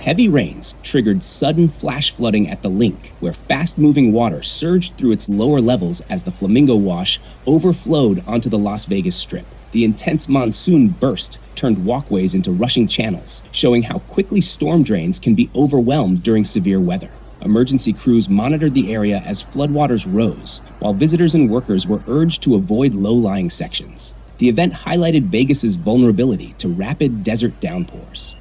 Heavy rains triggered sudden flash flooding at the LINQ, where fast-moving water surged through its lower levels as the Flamingo Wash overflowed onto the Las Vegas Strip. The intense monsoon burst turned walkways into rushing channels, showing how quickly storm drains can be overwhelmed during severe weather. Emergency crews monitored the area as floodwaters rose, while visitors and workers were urged to avoid low-lying sections. The event highlighted Vegas's vulnerability to rapid desert downpours.